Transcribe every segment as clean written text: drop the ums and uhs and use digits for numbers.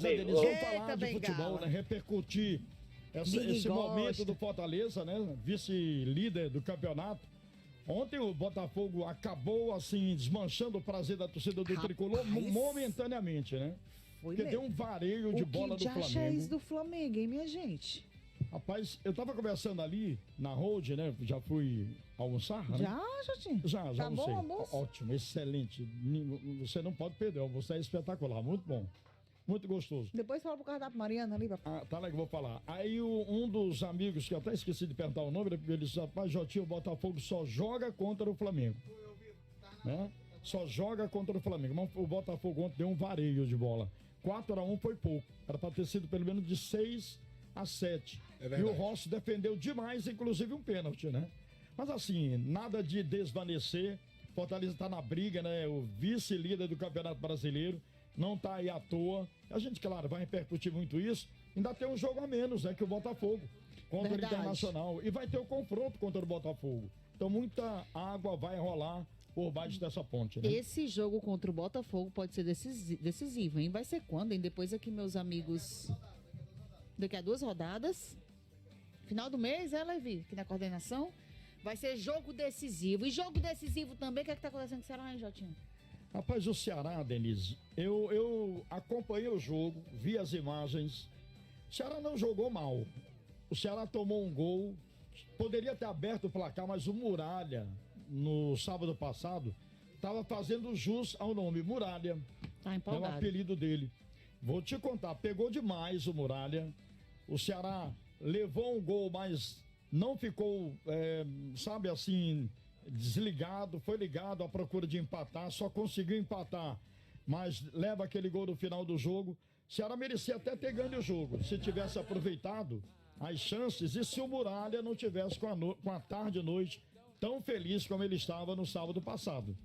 Pois é, Denise, vamos falar de futebol, né? Repercutir esse momento do Fortaleza, né? Vice-líder do campeonato. Ontem o Botafogo acabou, assim, desmanchando o prazer da torcida do Tricolor momentaneamente, né? Porque deu um vareio de bola do Flamengo. O que já é isso do Flamengo, hein, minha gente? Rapaz, eu tava conversando ali na Road, né? Já fui almoçar, né? Jotinho? Já tá almocei. Bom, almoço? Ótimo, excelente. Você não pode perder, o almoço é espetacular, muito bom. Muito gostoso. Depois fala pro cardápio Mariana ali, papai. Tá legal, vou falar. Aí um dos amigos, que eu até esqueci de perguntar o nome, ele disse, rapaz, Jotinho, o Botafogo só joga contra o Flamengo. Né? Só joga contra o Flamengo. Mas o Botafogo ontem deu um vareio de bola. 4-1 foi pouco. Era pra ter sido pelo menos de 6-7. E o Rossi defendeu demais, inclusive um pênalti, né? Mas assim, nada de desvanecer. Fortaleza tá na briga, né? O vice-líder do Campeonato Brasileiro. Não tá aí à toa. A gente, claro, vai repercutir muito isso. Ainda tem um jogo a menos, né? Que o Botafogo contra o Internacional. E vai ter o confronto contra o Botafogo. Então muita água vai rolar por baixo dessa ponte, né? Esse jogo contra o Botafogo pode ser decisivo, hein? Vai ser quando, hein? Depois aqui, meus amigos, daqui a 2 rodadas. Final do mês, Levi? Aqui na coordenação. Vai ser jogo decisivo. E jogo decisivo também, o que é que tá acontecendo com o Ceará, hein, Jotinho? Rapaz, o Ceará, Denise, eu acompanhei o jogo, vi as imagens. O Ceará não jogou mal. O Ceará tomou um gol, poderia ter aberto o placar, mas o Muralha, no sábado passado, estava fazendo jus ao nome Muralha. Tá empolgado. É o apelido dele. Vou te contar, pegou demais o Muralha. O Ceará levou um gol, mas não ficou, sabe assim, desligado, foi ligado à procura de empatar, só conseguiu empatar, mas leva aquele gol no final do jogo. O Ceará merecia até ter ganho o jogo, se tivesse aproveitado as chances e se o Muralha não tivesse com a tarde e noite tão feliz como ele estava no sábado passado.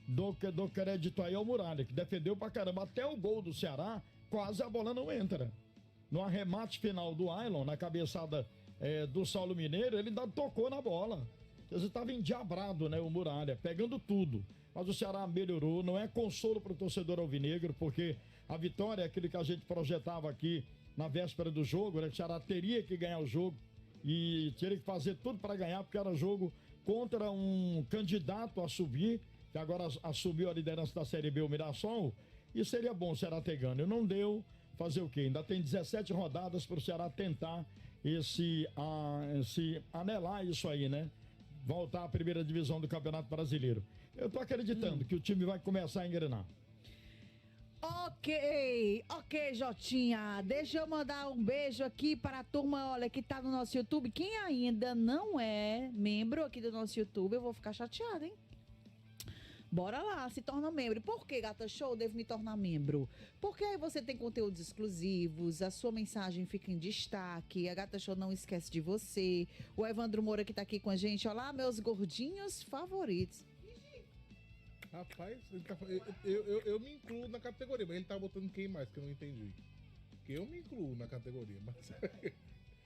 Dou crédito aí ao Muralha, que defendeu pra caramba. Até o gol do Ceará, quase a bola não entra. No arremate final do Ailon, na cabeçada do Saulo Mineiro, ele ainda tocou na bola. Ele estava endiabrado, né, o Muralha, pegando tudo. Mas o Ceará melhorou, não é consolo para o torcedor alvinegro, porque a vitória é aquilo que a gente projetava aqui na véspera do jogo, né? O Ceará teria que ganhar o jogo e teria que fazer tudo para ganhar, porque era jogo contra um candidato a subir, que agora assumiu a liderança da Série B, o Mirassol, e seria bom o Ceará ter ganho. Não deu, fazer o quê? Ainda tem 17 rodadas para o Ceará tentar anelar isso aí, né? Voltar à primeira divisão do Campeonato Brasileiro. Eu tô acreditando que o time vai começar a engrenar. Ok, Jotinha. Deixa eu mandar um beijo aqui para a turma, olha, que tá no nosso YouTube. Quem ainda não é membro aqui do nosso YouTube, eu vou ficar chateada, hein? Bora lá, se torna membro. Por que, Gata Show, devo me tornar membro? Porque aí você tem conteúdos exclusivos, a sua mensagem fica em destaque, a Gata Show não esquece de você. O Evandro Moura que tá aqui com a gente, olá, meus gordinhos favoritos. Rapaz, eu me incluo na categoria, mas ele tá botando quem mais que eu não entendi? Porque eu me incluo na categoria, mas...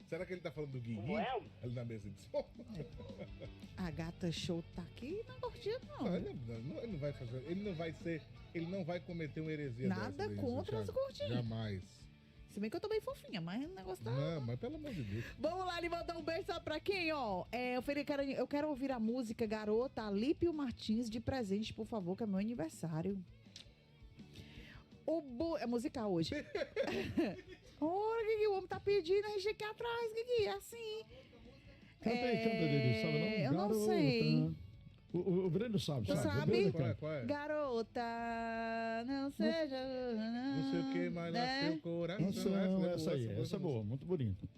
Será que ele tá falando do Guigui? Ali na mesa de som? A Gata Show tá aqui na gordinha, não. Ele não vai fazer, ele não vai cometer uma heresia nada dessa, contra as gordinhas. Jamais. Se bem que eu tô bem fofinha, mas o negócio tá... Não, mas pelo amor de Deus. Vamos lá, ele mandou um beijo só pra quem, ó. Eu quero ouvir a música Garota Alípio Martins de presente, por favor, que é meu aniversário. É musical hoje. Olha, que o homem tá pedindo, a gente aqui atrás, que é assim. Canta dele, sabe não? Eu não sei. O Breno sabe. Sabe? Qual é? Garota, não seja... Não sei o que, mas nasceu coração. Essa é boa, muito bonita.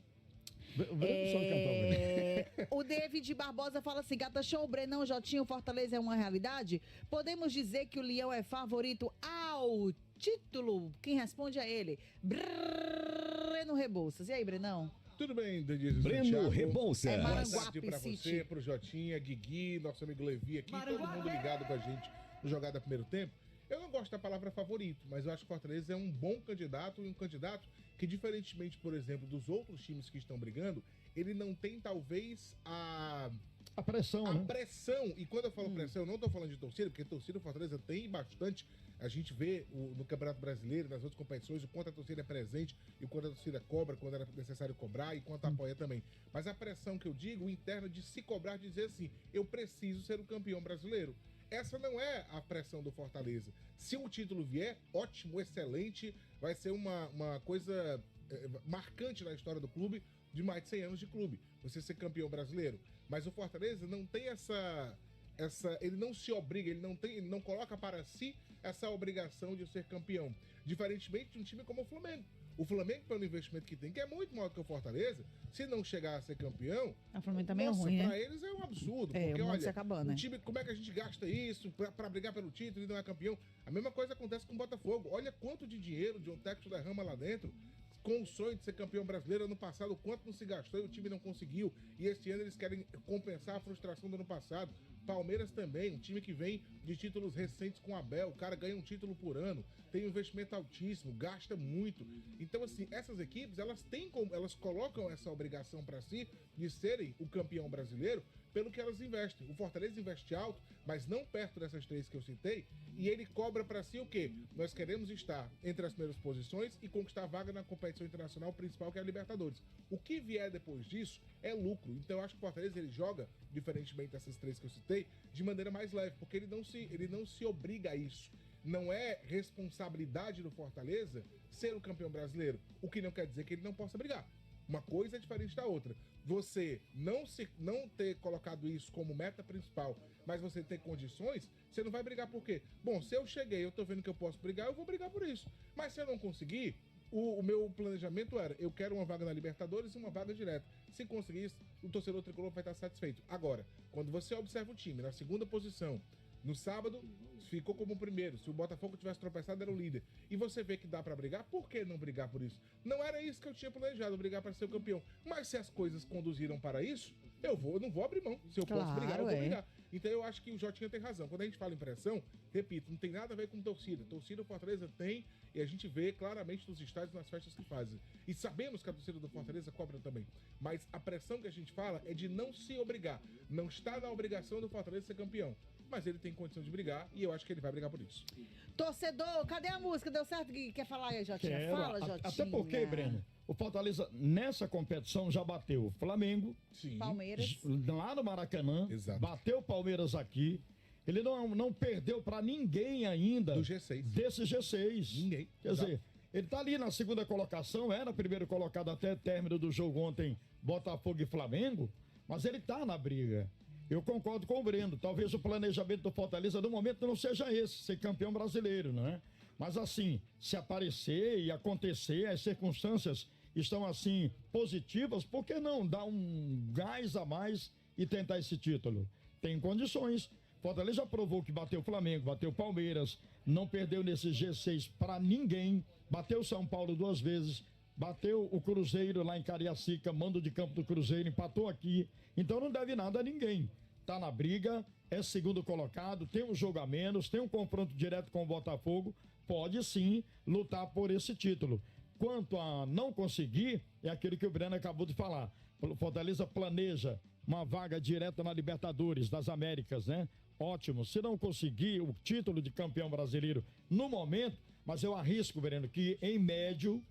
O Breno sabe cantar. O David Barbosa fala assim, Gata Show, Brenão, Jotinho, Fortaleza é uma realidade? Podemos dizer que o Leão é favorito ao título? Quem responde é ele. Breno Rebouças. E aí, Brenão? Tudo bem, Denise. Breno Rebouças. É Boa tarde pra você, pro Jotinha, Guigui, nosso amigo Levi aqui, todo mundo ligado com a gente no Jogada Primeiro Tempo. Eu não gosto da palavra favorito, mas eu acho que o Fortaleza é um bom candidato e um candidato que, diferentemente, por exemplo, dos outros times que estão brigando, ele não tem, talvez, A pressão, A né? pressão, e quando eu falo pressão, eu não tô falando de torcida, porque torcida o Fortaleza tem bastante. A gente vê no Campeonato Brasileiro, nas outras competições, o quanto a torcida é presente e o quanto a torcida cobra, quando era necessário cobrar e quanto apoia também. Mas a pressão que eu digo, interna de se cobrar, de dizer assim, eu preciso ser o campeão brasileiro. Essa não é a pressão do Fortaleza. Se o título vier, ótimo, excelente, vai ser uma coisa marcante na história do clube, de mais de 100 anos de clube, você ser campeão brasileiro. Mas o Fortaleza não tem ele não se obriga, ele não coloca para si essa obrigação de ser campeão. Diferentemente de um time como o Flamengo. O Flamengo, pelo investimento que tem, que é muito maior que o Fortaleza, se não chegar a ser campeão, O Flamengo também é nossa, ruim, pra né? eles é um absurdo. É, porque, o mundo olha, se acabando, né? o time, como é que a gente gasta isso pra brigar pelo título e não é campeão? A mesma coisa acontece com o Botafogo. Olha quanto de dinheiro John Textor derrama lá dentro, com o sonho de ser campeão brasileiro. Ano passado, o quanto não se gastou e o time não conseguiu. E esse ano eles querem compensar a frustração do ano passado. Palmeiras também, um time que vem de títulos recentes com o Abel. O cara ganha um título por ano, tem um investimento altíssimo, gasta muito. Então, assim, essas equipes, elas colocam essa obrigação para si de serem o campeão brasileiro pelo que elas investem. O Fortaleza investe alto, mas não perto dessas três que eu citei, e ele cobra para si o quê? Nós queremos estar entre as primeiras posições e conquistar vaga na competição internacional principal, que é a Libertadores. O que vier depois disso é lucro. Então eu acho que o Fortaleza ele joga, diferentemente dessas três que eu citei, de maneira mais leve, porque ele não se obriga a isso. Não é responsabilidade do Fortaleza ser o campeão brasileiro, o que não quer dizer que ele não possa brigar. Uma coisa é diferente da outra. Você não ter colocado isso como meta principal, mas você ter condições, você não vai brigar por quê? Bom, se eu cheguei, eu tô vendo que eu posso brigar, eu vou brigar por isso. Mas se eu não conseguir, o meu planejamento era, eu quero uma vaga na Libertadores e uma vaga direta. Se conseguir isso, o torcedor tricolor vai estar satisfeito. Agora, quando você observa o time na segunda posição, no sábado, ficou como o primeiro. Se o Botafogo tivesse tropeçado, era o líder. E você vê que dá pra brigar, por que não brigar por isso? Não era isso que eu tinha planejado, brigar para ser o campeão. Mas se as coisas conduziram para isso, eu não vou abrir mão. Se eu posso brigar, eu vou brigar. Então eu acho que o Jotinha tem razão. Quando a gente fala em pressão, repito, não tem nada a ver com torcida. Torcida o Fortaleza tem, e a gente vê claramente nos estádios, nas festas que fazem. E sabemos que a torcida do Fortaleza cobra também. Mas a pressão que a gente fala é de não se obrigar. Não está na obrigação do Fortaleza ser campeão. Mas ele tem condição de brigar e eu acho que ele vai brigar por isso. Torcedor, cadê a música? Deu certo? Quer falar aí, Jotinha? Quero. Fala, Jotinha. Até porque, Breno, o Fortaleza nessa competição já bateu o Flamengo, Sim. Palmeiras. lá no Maracanã, Exato. bateu o Palmeiras aqui. Ele não perdeu pra ninguém ainda Do G6. desse G6. Ninguém. Quer dizer, ele tá ali na segunda colocação, era primeiro colocado até o término do jogo ontem, Botafogo e Flamengo, mas ele tá na briga. Eu concordo com o Breno. Talvez o planejamento do Fortaleza no momento não seja esse, ser campeão brasileiro, né? Mas assim, se aparecer e acontecer, as circunstâncias estão assim positivas, por que não dar um gás a mais e tentar esse título? Tem condições. Fortaleza já provou que bateu o Flamengo, bateu o Palmeiras, não perdeu nesse G6 para ninguém, bateu o São Paulo 2 vezes, bateu o Cruzeiro lá em Cariacica, mando de campo do Cruzeiro, empatou aqui. Então não deve nada a ninguém. Tá na briga, é segundo colocado, tem um jogo a menos, tem um confronto direto com o Botafogo, pode sim lutar por esse título. Quanto a não conseguir, é aquilo que o Breno acabou de falar. O Fortaleza planeja uma vaga direta na Libertadores das Américas, né? Ótimo. Se não conseguir o título de campeão brasileiro no momento, mas eu arrisco, Breno, que em médio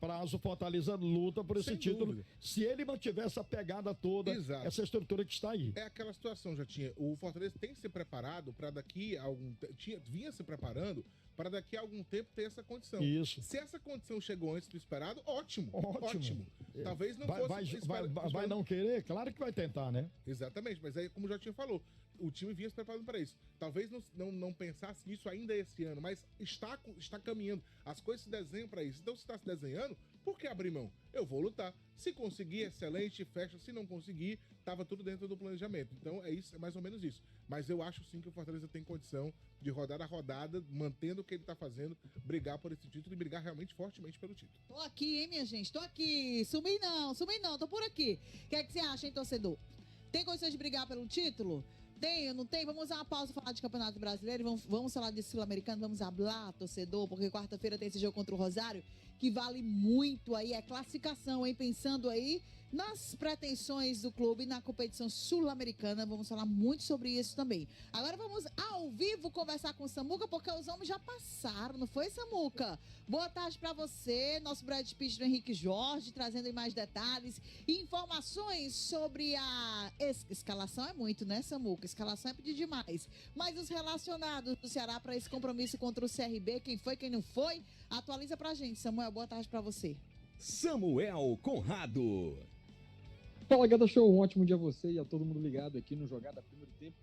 prazo, o Fortaleza luta por esse Sem título, dúvida. se ele mantiver essa pegada toda, Exato. essa estrutura que está aí. É aquela situação, Jotinha. O Fortaleza tem se preparado para daqui a algum vinha se preparando para daqui a algum tempo ter essa condição. Isso. Se essa condição chegou antes do esperado, ótimo. Ótimo. Talvez não Vai fosse vai não querer? Claro que vai tentar, né? Exatamente, mas aí, como o Jotinha falou, o time vinha se preparando para isso. Talvez não pensasse nisso ainda esse ano, mas está caminhando. As coisas se desenham para isso. Então, se está se desenhando, por que abrir mão? Eu vou lutar. Se conseguir, excelente, fecha. Se não conseguir, estava tudo dentro do planejamento. Então, é isso, é mais ou menos isso. Mas eu acho sim que o Fortaleza tem condição de rodar a rodada, mantendo o que ele está fazendo, brigar por esse título e brigar realmente fortemente pelo título. Tô aqui, hein, minha gente? Tô aqui. Sumi não, tô por aqui. O que é que você acha, hein, torcedor? Tem condições de brigar pelo título? Tem ou não tem? Vamos usar uma pausa para falar de Campeonato Brasileiro, vamos falar de Sul-Americano, vamos hablar, torcedor, porque quarta-feira tem esse jogo contra o Rosário, que vale muito aí, é classificação, hein? Pensando aí nas pretensões do clube na competição sul-americana. Vamos falar muito sobre isso também. Agora vamos ao vivo conversar com o Samuca, porque os homens já passaram, não foi, Samuca? Boa tarde para você, nosso Brad Pitt do Henrique Jorge, trazendo aí mais detalhes e informações sobre a escalação. É muito, né, Samuca? Escalação é pedir demais. Mas os relacionados do Ceará para esse compromisso contra o CRB, quem foi, quem não foi, atualiza pra gente, Samuel. Boa tarde para você. Samuel Conrado. Fala, Gata Show, um ótimo dia a você e a todo mundo ligado aqui no Jogada Primeiro Tempo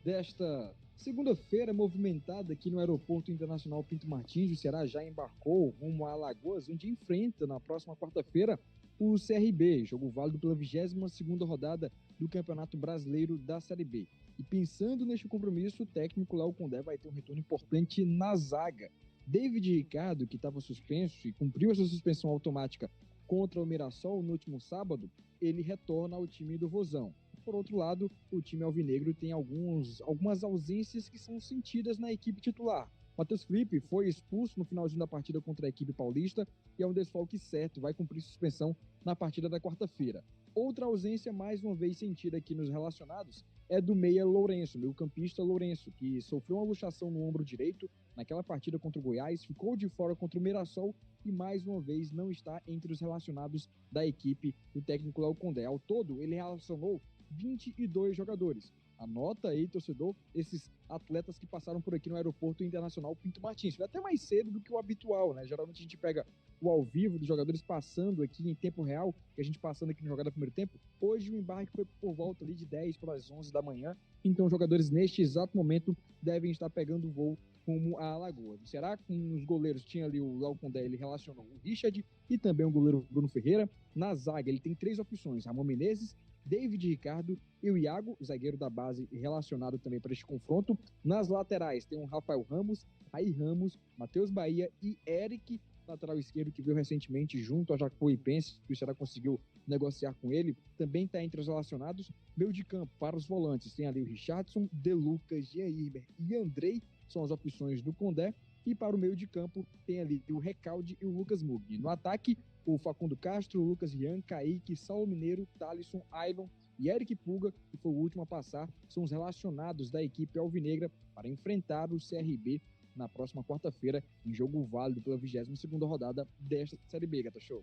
desta segunda-feira movimentada aqui no Aeroporto Internacional Pinto Martins. O Ceará já embarcou rumo a Alagoas, onde enfrenta na próxima quarta-feira o CRB, jogo válido pela 22ª rodada do Campeonato Brasileiro da Série B. E pensando neste compromisso, o técnico Léo Condé vai ter um retorno importante na zaga. David Ricardo, que estava suspenso e cumpriu essa suspensão automática contra o Mirassol no último sábado, ele retorna ao time do Vozão. Por outro lado, o time alvinegro tem algumas ausências que são sentidas na equipe titular. Matheus Felipe foi expulso no finalzinho da partida contra a equipe paulista e é um desfalque certo, vai cumprir suspensão na partida da quarta-feira. Outra ausência, mais uma vez sentida aqui nos relacionados, é do meia Lourenço, meio-campista Lourenço, que sofreu uma luxação no ombro direito naquela partida contra o Goiás, ficou de fora contra o Mirassol e mais uma vez não está entre os relacionados da equipe do técnico Léo Condé. Ao todo, ele relacionou 22 jogadores. Anota aí, torcedor, esses atletas que passaram por aqui no Aeroporto Internacional Pinto Martins. Foi até mais cedo do que o habitual, né? Geralmente a gente pega o ao vivo dos jogadores passando aqui em tempo real, que a gente passando aqui no Jogada Primeiro Tempo. Hoje o embarque foi por volta ali de 10 para as 11 da manhã. Então os jogadores neste exato momento devem estar pegando o voo rumo a Alagoas. Será que os goleiros tinha ali o Léo Condé, ele relacionou o Richard e também o goleiro Bruno Ferreira. Na zaga ele tem 3 opções: Ramon Menezes, David Ricardo e o Iago, zagueiro da base, relacionado também para este confronto. Nas laterais tem o Rafael Ramos, Raí Ramos, Matheus Bahia e Eric, lateral esquerdo, que veio recentemente junto ao Jacuipense, que o Ceará conseguiu negociar com ele, também está entre os relacionados. Meio de campo, para os volantes, tem ali o Richardson, De Lucas, Jean Irber e Andrei, são as opções do Condé. E para o meio de campo, tem ali o Recalde e o Lucas Mugni. No ataque, o Facundo Castro, o Lucas Rian, Kaique, Saulo Mineiro, Thalisson, Ailon e Eric Puga, que foi o último a passar, são os relacionados da equipe alvinegra para enfrentar o CRB na próxima quarta-feira, em jogo válido pela 22ª rodada desta Série B, Gata Show.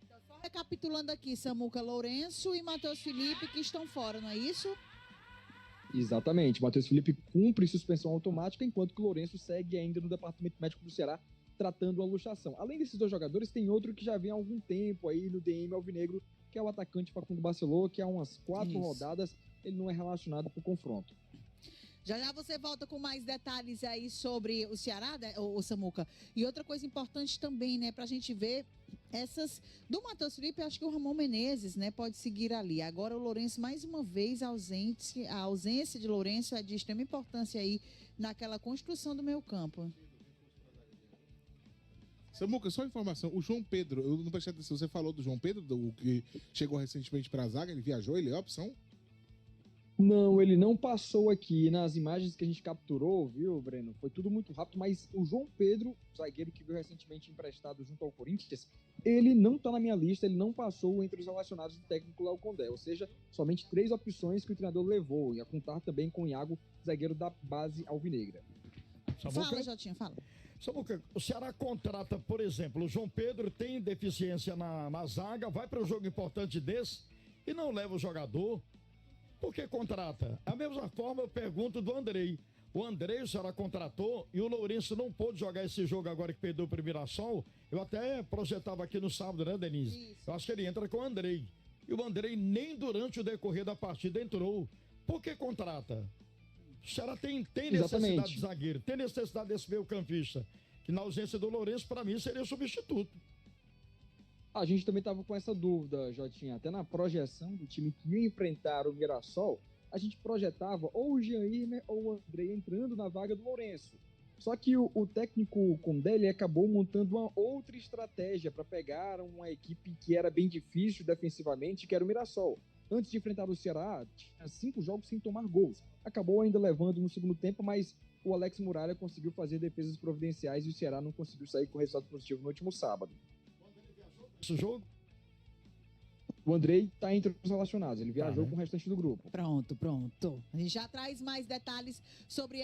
Então, só recapitulando aqui, Samuca, Lourenço e Matheus Felipe que estão fora, não é isso? Exatamente, Matheus Felipe cumpre suspensão automática, enquanto que o Lourenço segue ainda no departamento médico do Ceará, tratando a luxação. Além desses dois jogadores, tem outro que já vem há algum tempo aí no DM alvinegro, que é o atacante Facundo Barceló, que há umas 4 rodadas ele não é relacionado para o confronto. Já já você volta com mais detalhes aí sobre o Ceará, né, o Samuca. E outra coisa importante também, né, pra gente ver essas do Matheus Felipe, acho que o Ramon Menezes, né, pode seguir ali. Agora o Lourenço mais uma vez ausente, a ausência de Lourenço é de extrema importância aí naquela construção do meio-campo. Samuca, só informação, o João Pedro, eu não prestei atenção, você falou do João Pedro, do que chegou recentemente para a zaga, ele viajou, ele é a opção? Não, ele não passou aqui nas imagens que a gente capturou, viu, Breno? Foi tudo muito rápido, mas o João Pedro, zagueiro que veio recentemente emprestado junto ao Corinthians, ele não tá na minha lista, ele não passou entre os relacionados do técnico Léo Condé, ou seja, somente 3 opções que o treinador levou, e a contar também com o Iago, zagueiro da base alvinegra. Fala, Jotinha, fala. Samuca, o Ceará contrata, por exemplo, o João Pedro tem deficiência na zaga, vai para um jogo importante desse e não leva o jogador. Por que contrata? A mesma forma eu pergunto do Andrei. O Andrei, o Ceará contratou e o Lourenço não pôde jogar esse jogo agora que perdeu o Mirassol. Eu até projetava aqui no sábado, né, Denise? Isso. Eu acho que ele entra com o Andrei. E o Andrei nem durante o decorrer da partida entrou. Por que contrata? O Ceará tem necessidade de zagueiro, tem necessidade desse meio campista, que na ausência do Lourenço, para mim, seria substituto. A gente também estava com essa dúvida, Jotinha. Até na projeção do time que ia enfrentar o Mirassol, a gente projetava ou o Jean Irmer ou o Andrei entrando na vaga do Lourenço. Só que o técnico Condé, ele acabou montando uma outra estratégia para pegar uma equipe que era bem difícil defensivamente, que era o Mirassol. Antes de enfrentar o Ceará, tinha 5 jogos sem tomar gols. Acabou ainda levando no segundo tempo, mas o Alex Muralha conseguiu fazer defesas providenciais e o Ceará não conseguiu sair com resultado positivo no último sábado. Esse jogo? O Andrei tá entre os relacionados, ele viajou né? com o restante do grupo. Pronto. A gente já traz mais detalhes sobre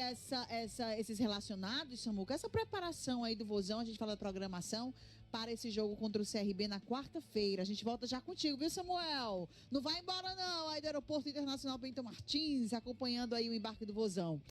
esses relacionados, Samuca. Essa preparação aí do Vozão, a gente fala da programação para esse jogo contra o CRB na quarta-feira. A gente volta já contigo, viu, Samuel? Não vai embora não, aí do Aeroporto Internacional Bento Martins, acompanhando aí o embarque do Vozão.